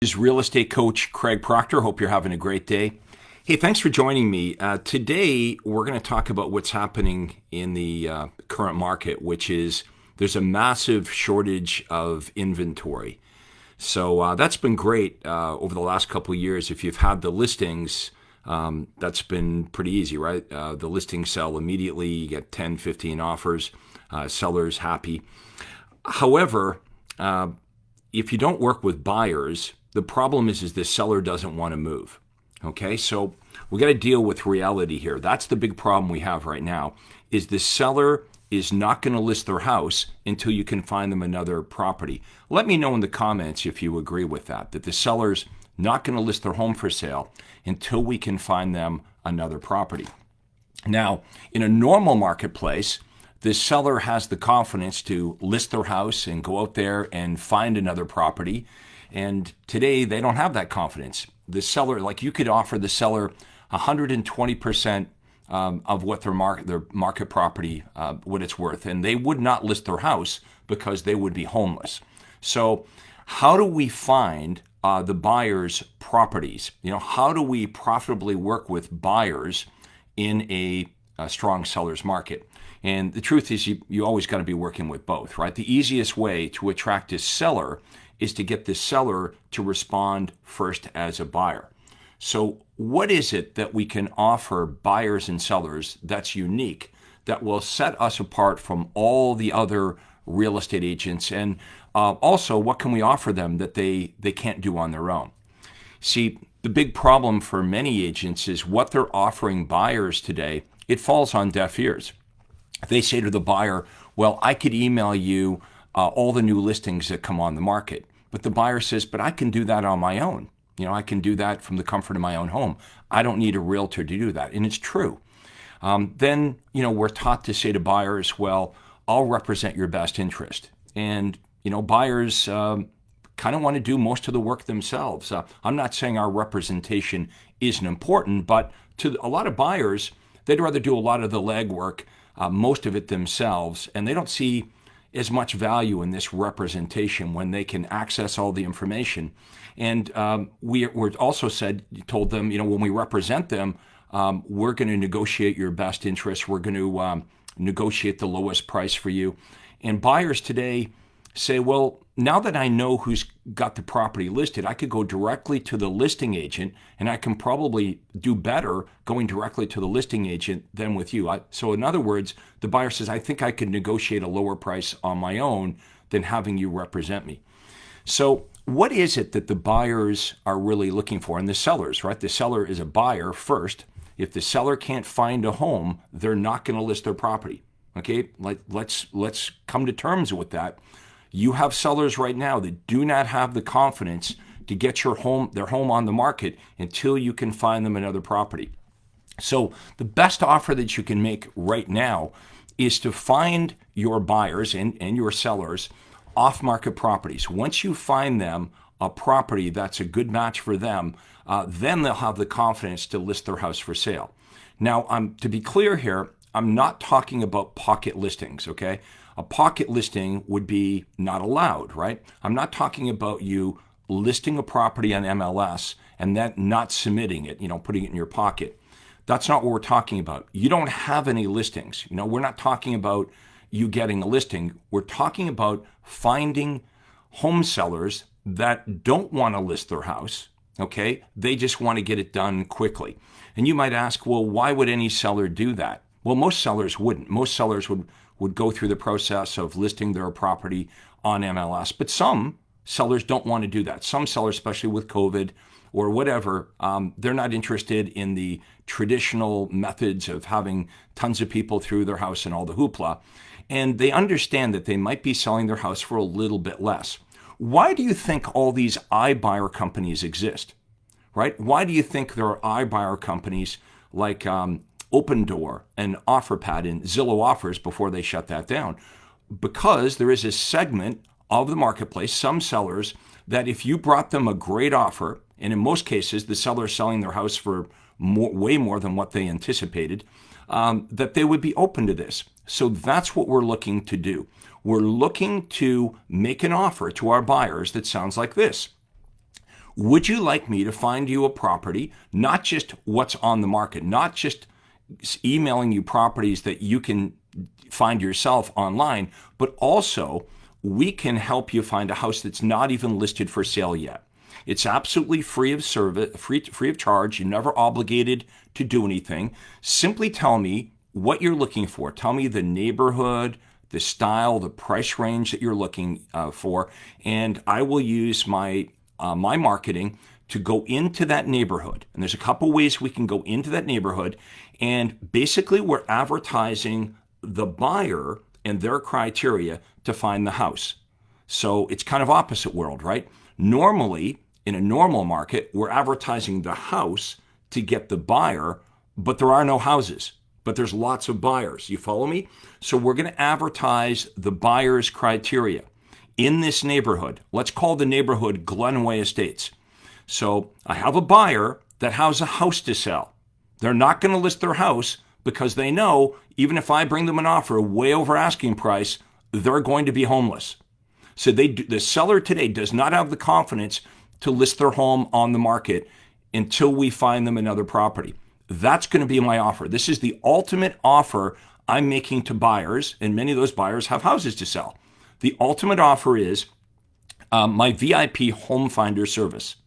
Is real estate coach Craig Proctor. Hope you're having a great day. Hey, thanks for joining me. Today, we're going to talk about what's happening in the current market, which is there's a massive shortage of inventory. So that's been great over the last couple of years. If you've had the listings, that's been pretty easy, right? The listings sell immediately. You get 10, 15 offers. Sellers happy. However, if you don't work with buyers, the problem is the seller doesn't want to move. Okay, so we got to deal with reality here. That's the big problem we have right now. Is the seller is not going to list their house until you can find them another property. Let me know in the comments if you agree with that the seller's not going to list their home for sale until we can find them another property. Now, in a normal marketplace, the seller has the confidence to list their house and go out there and find another property. And today they don't have that confidence. The seller, like you could offer the seller 120% of what their market property, what it's worth, and they would not list their house because they would be homeless. So how do we find the buyers' properties? How do we profitably work with buyers in a strong seller's market? And the truth is you always got to be working with both, right? The easiest way to attract a seller is to get the seller to respond first as a buyer. So what is it that we can offer buyers and sellers that's unique, that will set us apart from all the other real estate agents? And also, what can we offer them that they can't do on their own? See, the big problem for many agents is what they're offering buyers today, it falls on deaf ears. They say to the buyer, well, I could email you all the new listings that come on the market. But the buyer says, but I can do that on my own. I can do that from the comfort of my own home. I don't need a realtor to do that. And it's true. Then, we're taught to say to buyers, well, I'll represent your best interest. And, buyers kind of want to do most of the work themselves. I'm not saying our representation isn't important, but to a lot of buyers, they'd rather do a lot of the legwork, most of it themselves, and they don't see as much value in this representation when they can access all the information. And we're also told them, when we represent them, we're going to negotiate your best interest. We're going to negotiate the lowest price for you. And buyers today say, well, now that I know who's got the property listed, I could go directly to the listing agent, and I can probably do better going directly to the listing agent than with you. So in other words, the buyer says, I think I could negotiate a lower price on my own than having you represent me. So what is it that the buyers are really looking for? And the sellers, right? The seller is a buyer first. If the seller can't find a home, they're not going to list their property. Okay, let's come to terms with that. You have sellers right now that do not have the confidence to get their home on the market until you can find them another property. So the best offer that you can make right now is to find your buyers and your sellers off-market properties. Once you find them a property that's a good match for them, then they'll have the confidence to list their house for sale. Now, to be clear here, I'm not talking about pocket listings, okay? A pocket listing would be not allowed, right? I'm not talking about you listing a property on MLS and then not submitting it, putting it in your pocket. That's not what we're talking about. You don't have any listings. We're not talking about you getting a listing. We're talking about finding home sellers that don't want to list their house, okay? They just want to get it done quickly. And you might ask, well, why would any seller do that? Well, most sellers wouldn't. Most sellers would go through the process of listing their property on MLS. But some sellers don't want to do that. Some sellers, especially with COVID or whatever, they're not interested in the traditional methods of having tons of people through their house and all the hoopla. And they understand that they might be selling their house for a little bit less. Why do you think all these iBuyer companies exist, right? Why do you think there are iBuyer companies like Open Door and OfferPad and Zillow Offers before they shut that down? Because there is a segment of the marketplace, some sellers, that if you brought them a great offer, and in most cases the seller is selling their house for way more than what they anticipated, that they would be open to this. So that's what we're looking to do. We're looking to make an offer to our buyers that sounds like this. Would you like me to find you a property, not just what's on the market, not just emailing you properties that you can find yourself online, but also we can help you find a house that's not even listed for sale yet. It's absolutely free of service, free of charge. You're never obligated to do anything. Simply tell me what you're looking for. Tell me the neighborhood, the style, the price range that you're looking for, and I will use my marketing to go into that neighborhood. And there's a couple ways we can go into that neighborhood, and basically we're advertising the buyer and their criteria to find the house. So it's kind of opposite world, right? Normally, in a normal market, we're advertising the house to get the buyer, but there are no houses, but there's lots of buyers. You follow me? So we're going to advertise the buyer's criteria in this neighborhood. Let's call the neighborhood Glenway Estates. So I have a buyer that has a house to sell. They're not going to list their house because they know even if I bring them an offer way over asking price, they're going to be homeless. So the seller today does not have the confidence to list their home on the market until we find them another property. That's going to be my offer. This is the ultimate offer I'm making to buyers, and many of those buyers have houses to sell. The ultimate offer is my VIP home finder service.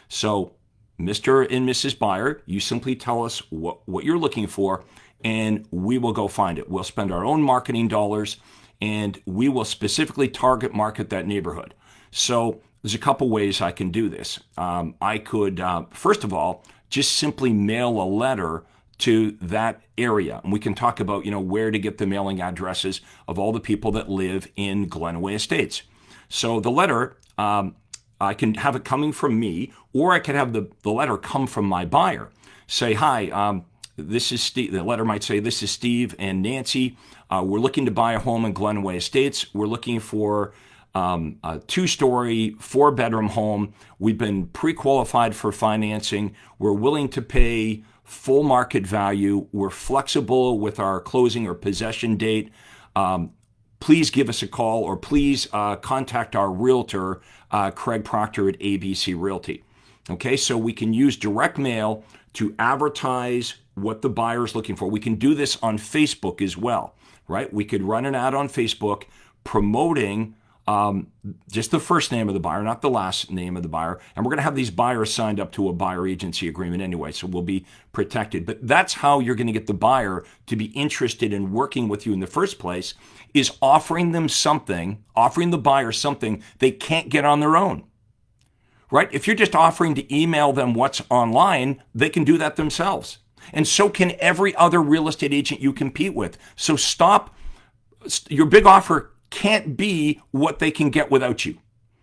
So, Mr. and Mrs. Buyer, you simply tell us what you're looking for, and we will go find it. We'll spend our own marketing dollars, and we will specifically target market that neighborhood. So there's a couple ways I can do this. I could, first of all, just simply mail a letter to that area. And we can talk about, where to get the mailing addresses of all the people that live in Glenway Estates. So the letter, I can have it coming from me, or I could have the letter come from my buyer. Say, hi, this is Steve. The letter might say, this is Steve and Nancy. We're looking to buy a home in Glenway Estates. We're looking for a 2-story, 4-bedroom home. We've been pre-qualified for financing. We're willing to pay full market value. We're flexible with our closing or possession date. Please give us a call, or please contact our realtor, Craig Proctor at ABC Realty. Okay, so we can use direct mail to advertise what the buyer is looking for. We can do this on Facebook as well, right? We could run an ad on Facebook promoting just the first name of the buyer, not the last name of the buyer. And we're going to have these buyers signed up to a buyer agency agreement anyway, so we'll be protected. But that's how you're going to get the buyer to be interested in working with you in the first place, is offering the buyer something they can't get on their own, right? If you're just offering to email them what's online, they can do that themselves. And so can every other real estate agent you compete with. So stop. Your big offer can't be what they can get without you.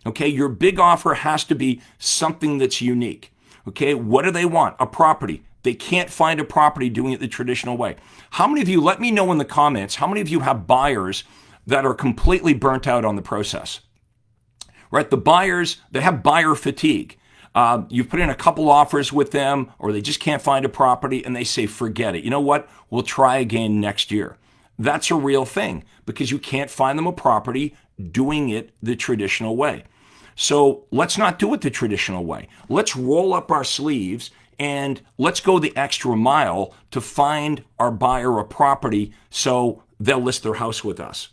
Okay, your big offer has to be something that's unique. Okay, what do they want? A property. They can't find a property doing it the traditional way. How many of you, let me know in the comments, how many of you have buyers that are completely burnt out on the process? Right, the buyers, they have buyer fatigue. You've put in a couple offers with them, or they just can't find a property, and they say, forget it. You know what? We'll try again next year. That's a real thing, because you can't find them a property doing it the traditional way. So let's not do it the traditional way. Let's roll up our sleeves and let's go the extra mile to find our buyer a property so they'll list their house with us.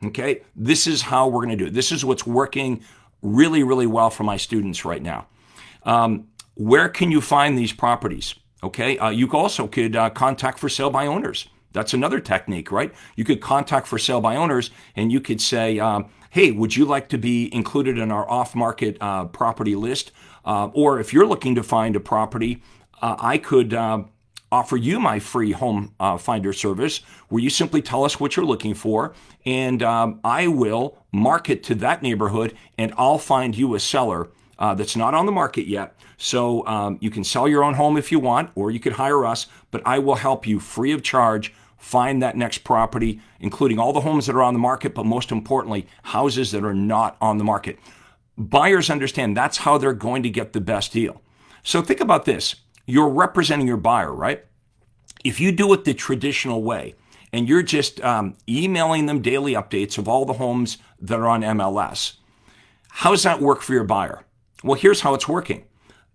Okay? This is how we're going to do it. This is what's working really, really well for my students right now. Where can you find these properties? Okay? You also could contact for sale by owners. That's another technique, right? You could contact for sale by owners, and you could say, hey, would you like to be included in our off-market property list? Or if you're looking to find a property, I could offer you my free home finder service, where you simply tell us what you're looking for, and I will market to that neighborhood, and I'll find you a seller that's not on the market yet. So you can sell your own home if you want, or you could hire us, but I will help you free of charge find that next property, including all the homes that are on the market, but most importantly, houses that are not on the market. Buyers understand that's how they're going to get the best deal. So think about this. You're representing your buyer, right? If you do it the traditional way, and you're just emailing them daily updates of all the homes that are on MLS, how does that work for your buyer? Well, here's how it's working.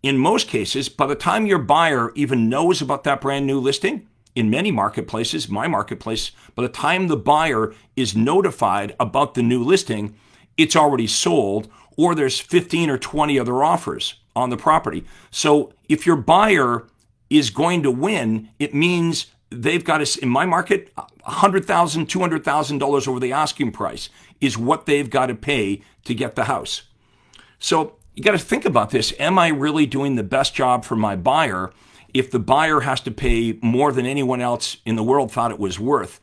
in most cases, by the time your buyer even knows about that brand new listing, in many marketplaces, my marketplace, by the time the buyer is notified about the new listing, it's already sold, or there's 15 or 20 other offers on the property. So if your buyer is going to win, it means they've got to, in my market, $100,000, $200,000 over the asking price is what they've got to pay to get the house. So you got to think about this. Am I really doing the best job for my buyer if the buyer has to pay more than anyone else in the world thought it was worth,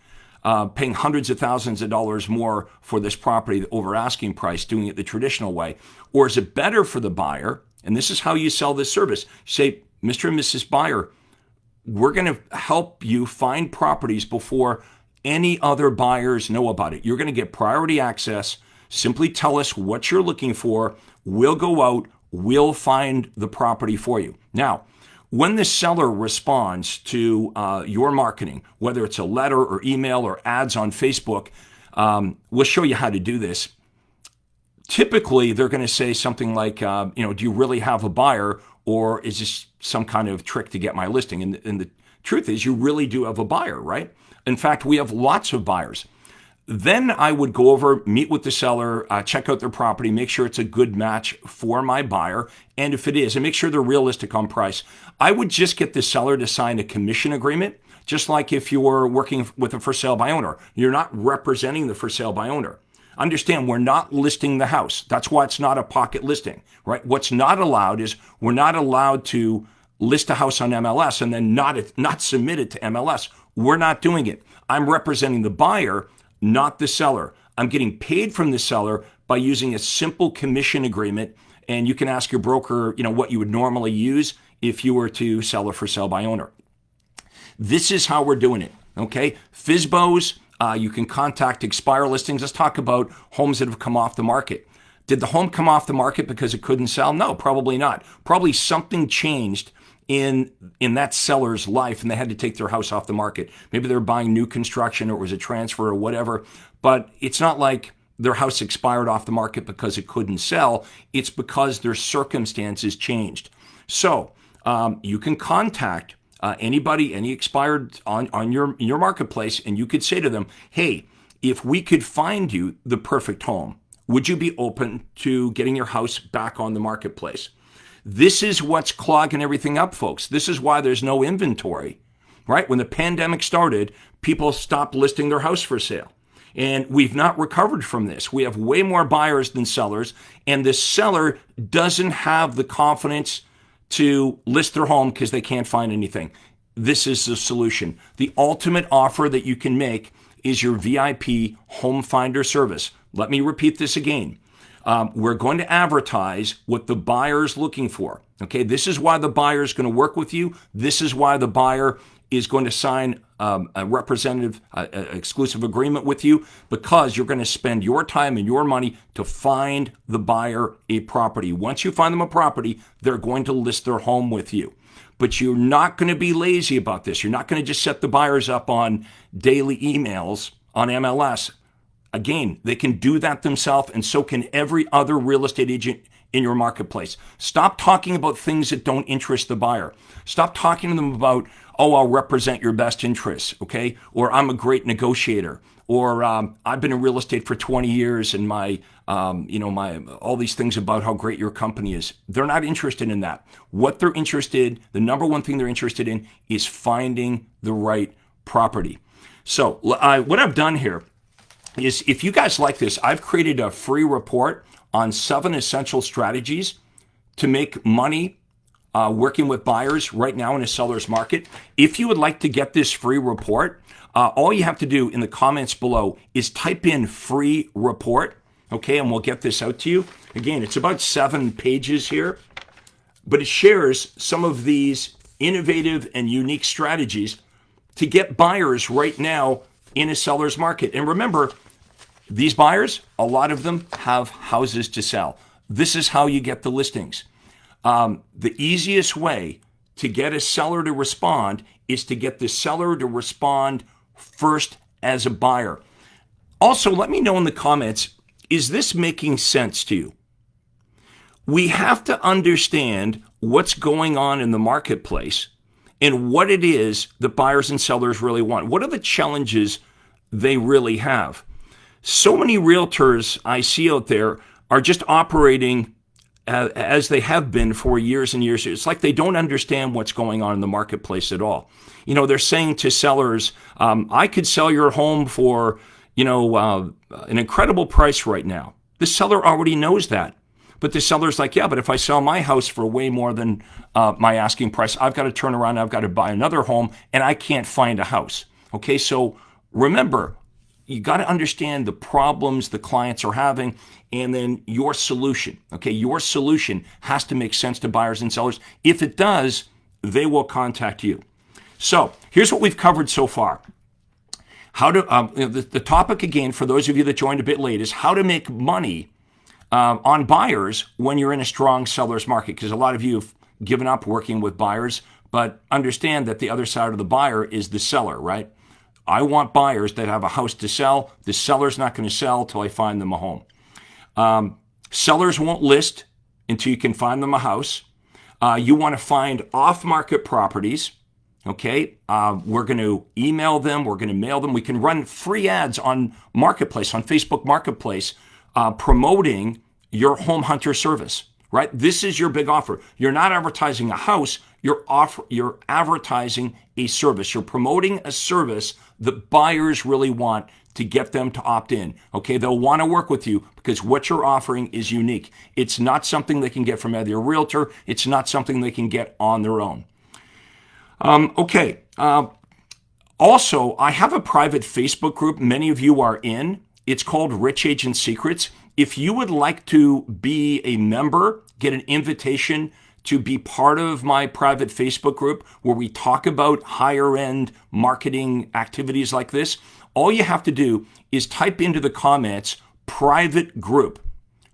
paying hundreds of thousands of dollars more for this property over asking price, doing it the traditional way? Or is it better for the buyer? And this is how you sell this service. You say, Mr. and Mrs. Buyer, we're going to help you find properties before any other buyers know about it. You're going to get priority access. Simply tell us what you're looking for. We'll go out. We'll find the property for you. Now, when the seller responds to your marketing, whether it's a letter or email or ads on Facebook, we'll show you how to do this. Typically, they're going to say something like, do you really have a buyer, or is this some kind of trick to get my listing? And the truth is, you really do have a buyer, right? In fact, we have lots of buyers. Then I would go over, meet with the seller, check out their property, make sure it's a good match for my buyer. And if it is, and make sure they're realistic on price. I would just get the seller to sign a commission agreement, just like if you were working with a for sale by owner. You're not representing the for sale by owner. Understand, we're not listing the house. That's why it's not a pocket listing, right? What's not allowed is we're not allowed to list a house on MLS and then not submit it to MLS. We're not doing it. I'm representing the buyer, not the seller. I'm getting paid from the seller by using a simple commission agreement. And you can ask your broker, what you would normally use if you were to sell a for sale by owner. This is how we're doing it, okay? FSBOs, you can contact expire listings. Let's talk about homes that have come off the market. Did the home come off the market because it couldn't sell? No, probably not. Probably something changed in that seller's life and they had to take their house off the market. Maybe they're buying new construction or it was a transfer or whatever, but it's not like their house expired off the market because it couldn't sell. It's because their circumstances changed. So you can contact anybody, any expired on your marketplace, and you could say to them, hey, if we could find you the perfect home, would you be open to getting your house back on the marketplace? This is what's clogging everything up, folks. This is why there's no inventory, right? When the pandemic started, people stopped listing their house for sale. And we've not recovered from this. We have way more buyers than sellers, and the seller doesn't have the confidence to list their home because they can't find anything. This is the solution. The ultimate offer that you can make is your VIP home finder service. Let me repeat this again. We're going to advertise what the buyer's looking for. Okay, this is why the buyer is going to work with you. This is why the buyer is going to sign a representative exclusive agreement with you, because you're going to spend your time and your money to find the buyer a property. Once you find them a property, they're going to list their home with you. But you're not going to be lazy about this. You're not going to just set the buyers up on daily emails on MLS. Again, they can do that themselves, and so can every other real estate agent in your marketplace. Stop talking about things that don't interest the buyer. Stop talking to them about, oh, I'll represent your best interests, okay? Or I'm a great negotiator. Or I've been in real estate for 20 years and my all these things about how great your company is. They're not interested in that. What they're interested, the number one thing they're interested in is finding the right property. So what I've done here is, if you guys like this, I've created a free report on 7 essential strategies to make money working with buyers right now in a seller's market. If you would like to get this free report, all you have to do in the comments below is type in free report, okay, and we'll get this out to you. Again, it's about 7 pages here, but it shares some of these innovative and unique strategies to get buyers right now in a seller's market. And remember, these buyers, a lot of them have houses to sell. This is how you get the listings. The easiest way to get a seller to respond is to get the seller to respond first as a buyer. Also, let me know in the comments, is this making sense to you? We have to understand what's going on in the marketplace and what it is that buyers and sellers really want. What are the challenges they really have? So many realtors I see out there are just operating as they have been for years and years. It's like they don't understand what's going on in the marketplace at all. They're saying to sellers, I could sell your home for, an incredible price right now. The seller already knows that. But the seller's like, yeah, but if I sell my house for way more than my asking price, I've got to turn around, I've got to buy another home, and I can't find a house. Okay, so remember, you got to understand the problems the clients are having and then your solution. Okay, your solution has to make sense to buyers and sellers. If it does, they will contact you. So here's what we've covered so far. How to the topic again, for those of you that joined a bit late, is how to make money on buyers when you're in a strong seller's market, because a lot of you have given up working with buyers, but understand that the other side of the buyer is the seller, right? I want buyers that have a house to sell. The seller's not going to sell till I find them a home. Sellers won't list until you can find them a house. You want to find off-market properties. Okay, we're going to email them. We're going to mail them. We can run free ads on Marketplace, on Facebook Marketplace, promoting your home hunter service, right? This is your big offer. You're not advertising a house. You're advertising a service. You're promoting a service that buyers really want to get them to opt in. Okay, they'll want to work with you because what you're offering is unique. It's not something they can get from either a realtor. It's not something they can get on their own. Also, I have a private Facebook group many of you are in. It's called Rich Agent Secrets. If you would like to be a member, get an invitation to be part of my private Facebook group where we talk about higher end marketing activities like this, all you have to do is type into the comments private group.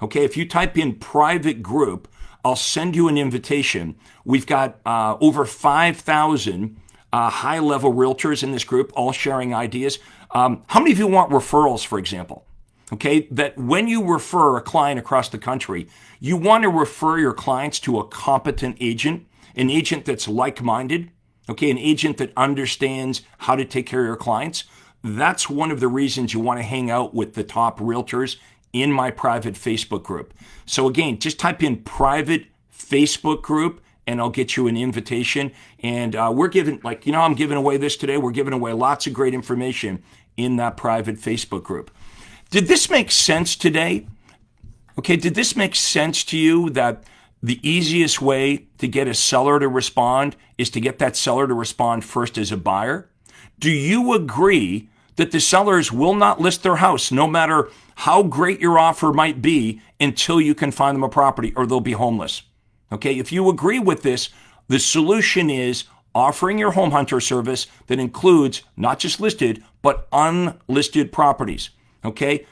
Okay, if you type in private group, I'll send you an invitation. We've got over 5,000 high-level realtors in this group, all sharing ideas. How many of you want referrals, for example? Okay, that when you refer a client across the country, you want to refer your clients to a competent agent, an agent that's like-minded, okay, an agent that understands how to take care of your clients. That's one of the reasons you want to hang out with the top realtors in my private Facebook group. So again, just type in private Facebook group and I'll get you an invitation. And we're giving, I'm giving away this today. We're giving away lots of great information in that private Facebook group. Did this make sense today? Okay, did this make sense to you that the easiest way to get a seller to respond is to get that seller to respond first as a buyer? Do you agree that the sellers will not list their house no matter how great your offer might be until you can find them a property or they'll be homeless? Okay, if you agree with this, the solution is offering your home hunter service that includes not just listed, but unlisted properties. Okay,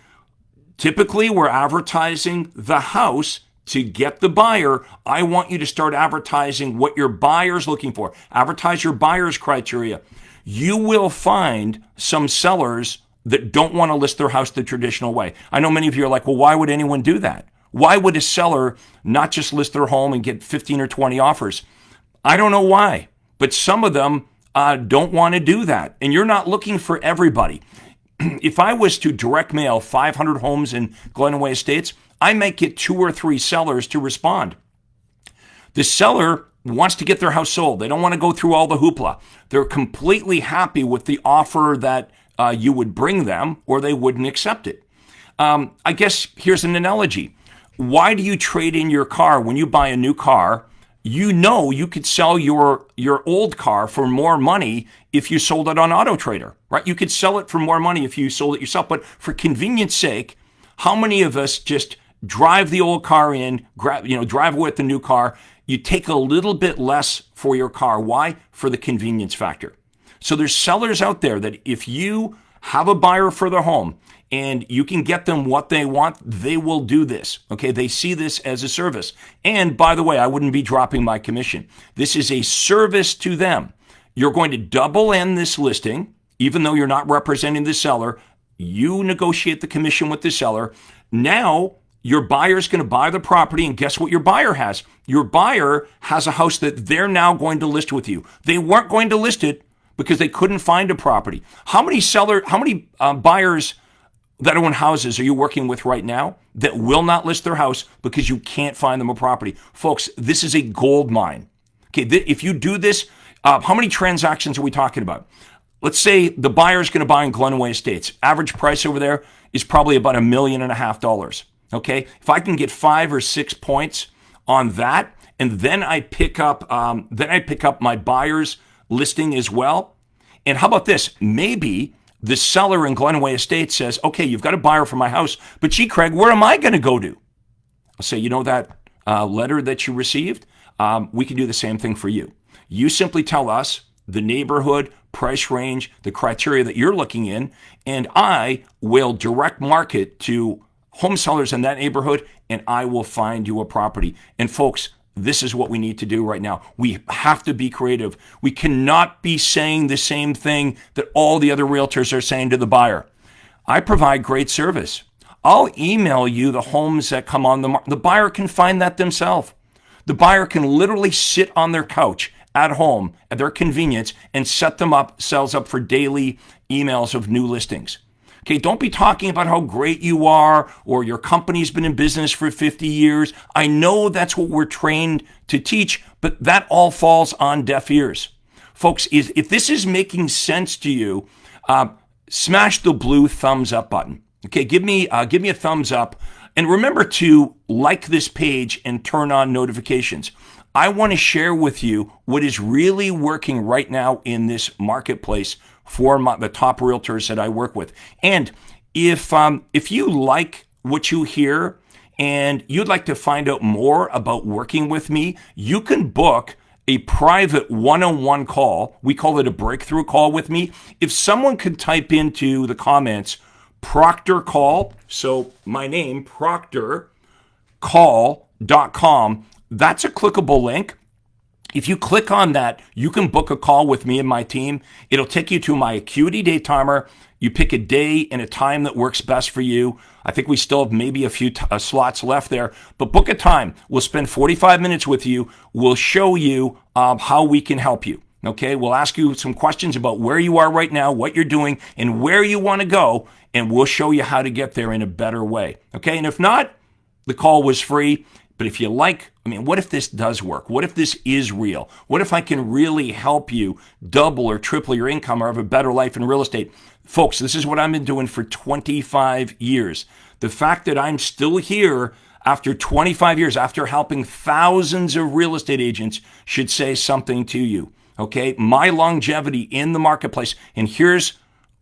typically we're advertising the house to get the buyer. I want you to start advertising what your buyer's looking for. Advertise your buyer's criteria. You will find some sellers that don't want to list their house the traditional way. I know many of you are like, well, why would anyone do that? Why would a seller not just list their home and get 15 or 20 offers? I don't know why, but some of them don't want to do that. And you're not looking for everybody. If I was to direct mail 500 homes in Glenaway Estates, I might get 2 or 3 sellers to respond. The seller wants to get their house sold. They don't want to go through all the hoopla. They're completely happy with the offer that you would bring them, or they wouldn't accept it. I guess here's an analogy. Why do you trade in your car when you buy a new car? You know you could sell your old car for more money if you sold it on Auto Trader, right? You could sell it for more money if you sold it yourself. But for convenience sake, how many of us just drive the old car in, drive away with the new car? You take a little bit less for your car. Why? For the convenience factor. So there's sellers out there that if you have a buyer for their home and you can get them what they want, they will do this. Okay, they see this as a service. And by the way, I wouldn't be dropping my commission. This is a service to them. You're going to double end this listing, even though you're not representing the seller. You negotiate the commission with the seller. Now Your buyer's going to buy the property, and guess what your buyer has? Your buyer has a house that they're now going to list with you. They weren't going to list it because they couldn't find a property. How many buyers that own houses are you working with right now that will not list their house because you can't find them a property? Folks, this is a gold mine. Okay, if you do this, how many transactions are we talking about? Let's say the buyer's going to buy in Glenway Estates. Average price over there is probably about $1.5 million. Okay, if I can get 5 or 6 points on that, and then I pick up my buyer's listing as well. And how about this? Maybe the seller in Glenway Estates says, okay, you've got a buyer for my house, but gee, Craig, where am I going to go to? I'll say, you know that letter that you received? We can do the same thing for you. You simply tell us the neighborhood, price range, the criteria that you're looking in, and I will direct market to home sellers in that neighborhood, and I will find you a property. And folks, this is what we need to do right now. We have to be creative. We cannot be saying the same thing that all the other realtors are saying to the buyer. I provide great service. I'll email you the homes that come on the market. The buyer can find that themselves. The buyer can literally sit on their couch at home at their convenience and set themselves up for daily emails of new listings. Okay, don't be talking about how great you are or your company's been in business for 50 years. I know that's what we're trained to teach, but that all falls on deaf ears. Folks, if this is making sense to you, smash the blue thumbs up button. Okay, give me a thumbs up. And remember to like this page and turn on notifications. I want to share with you what is really working right now in this marketplace for the top realtors that I work with. And if you like what you hear and you'd like to find out more about working with me, you can book a private one-on-one call. We call it a breakthrough call with me. If someone could type into the comments, Proctor Call, so my name, proctorcall.com, that's a clickable link. If you click on that, you can book a call with me and my team. It'll take you to my Acuity Day Timer. You pick a day and a time that works best for you. I think we still have maybe a few slots left there, but book a time. We'll spend 45 minutes with you. We'll show you how we can help you. Okay, we'll ask you some questions about where you are right now, what you're doing, and where you want to go, and we'll show you how to get there in a better way. Okay, and if not, the call was free. But if you what if this does work? What if this is real? What if I can really help you double or triple your income or have a better life in real estate? Folks, this is what I've been doing for 25 years. The fact that I'm still here after 25 years, after helping thousands of real estate agents, should say something to you. Okay, my longevity in the marketplace, and here's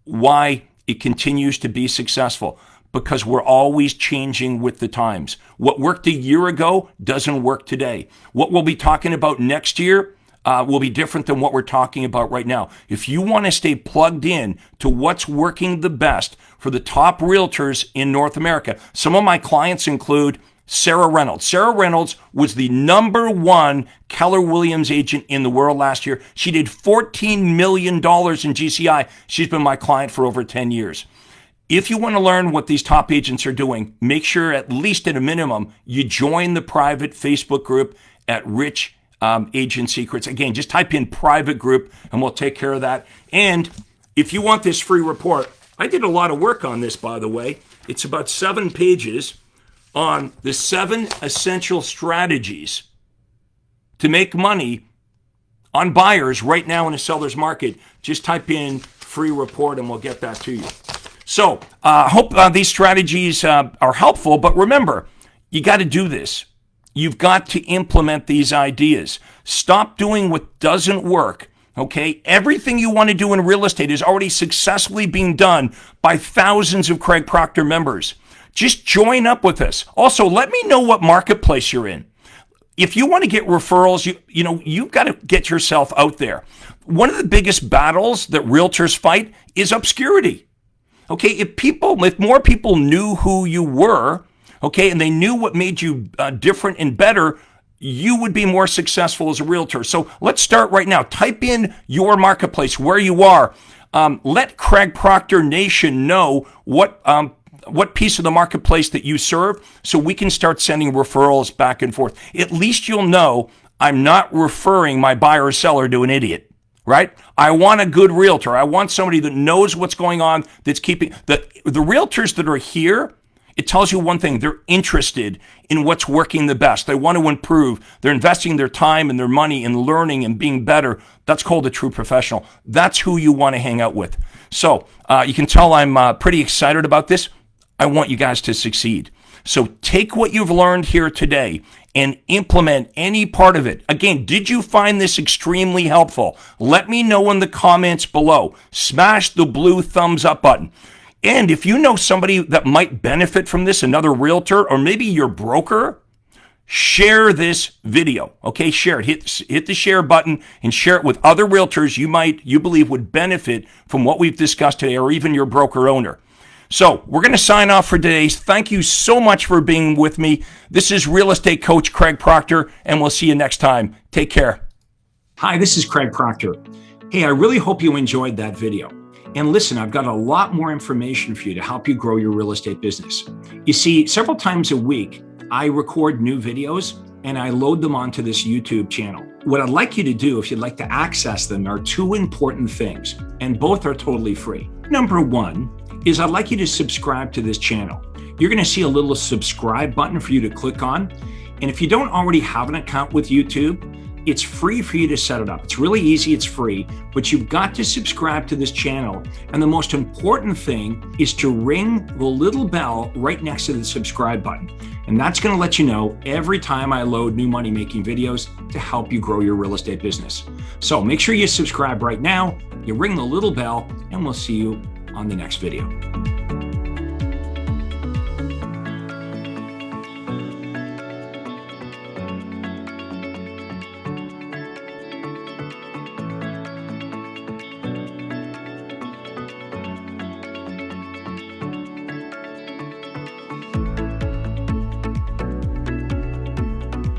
why it continues to be successful. Because we're always changing with the times. What worked a year ago doesn't work today. What we'll be talking about next year will be different than what we're talking about right now. If you want to stay plugged in to what's working the best for the top realtors in North America, some of my clients include Sarah Reynolds. Sarah Reynolds was the #1 Keller Williams agent in the world last year. She did $14 million in GCI. She's been my client for over 10 years. If you want to learn what these top agents are doing, make sure at least at a minimum, you join the private Facebook group at Rich Agent Secrets. Again, just type in private group and we'll take care of that. And if you want this free report, I did a lot of work on this, by the way. It's about 7 pages on the 7 essential strategies to make money on buyers right now in a seller's market. Just type in free report and we'll get that to you. So I hope these strategies are helpful, but remember, you got to do this. You've got to implement these ideas. Stop doing what doesn't work, okay? Everything you want to do in real estate is already successfully being done by thousands of Craig Proctor members. Just join up with us. Also, let me know what marketplace you're in. If you want to get referrals, you've got to get yourself out there. One of the biggest battles that realtors fight is obscurity. Okay, if more people knew who you were, okay, and they knew what made you different and better, you would be more successful as a realtor. So let's start right now. Type in your marketplace, where you are. Let Craig Proctor Nation know what what piece of the marketplace that you serve so we can start sending referrals back and forth. At least you'll know I'm not referring my buyer or seller to an idiot, right? I want a good realtor. I want somebody that knows what's going on, that's keeping the realtors that are here. It tells you one thing: they're interested in what's working the best. They want to improve. They're investing their time and their money in learning and being better. That's called a true professional. That's who you want to hang out with. So you can tell I'm pretty excited about this. I want you guys to succeed. So take what you've learned here today and implement any part of it. Again, did you find this extremely helpful? Let me know in the comments below. Smash the blue thumbs up button. And if you know somebody that might benefit from this, another realtor or maybe your broker, share this video. Okay, share it. Hit the share button and share it with other realtors you believe would benefit from what we've discussed today, or even your broker owner. So we're going to sign off for today. Thank you so much for being with me. This is Real Estate Coach Craig Proctor, and we'll see you next time. Take care. Hi, this is Craig Proctor. Hey, I really hope you enjoyed that video. And listen, I've got a lot more information for you to help you grow your real estate business. You see, several times a week, I record new videos and I load them onto this YouTube channel. What I'd like you to do, if you'd like to access them, are two important things, and both are totally free. Number one is I'd like you to subscribe to this channel. You're going to see a little subscribe button for you to click on. And if you don't already have an account with YouTube, it's free for you to set it up. It's really easy, it's free, but you've got to subscribe to this channel. And the most important thing is to ring the little bell right next to the subscribe button. And that's going to let you know every time I load new money-making videos to help you grow your real estate business. So make sure you subscribe right now, you ring the little bell, and we'll see you on the next video.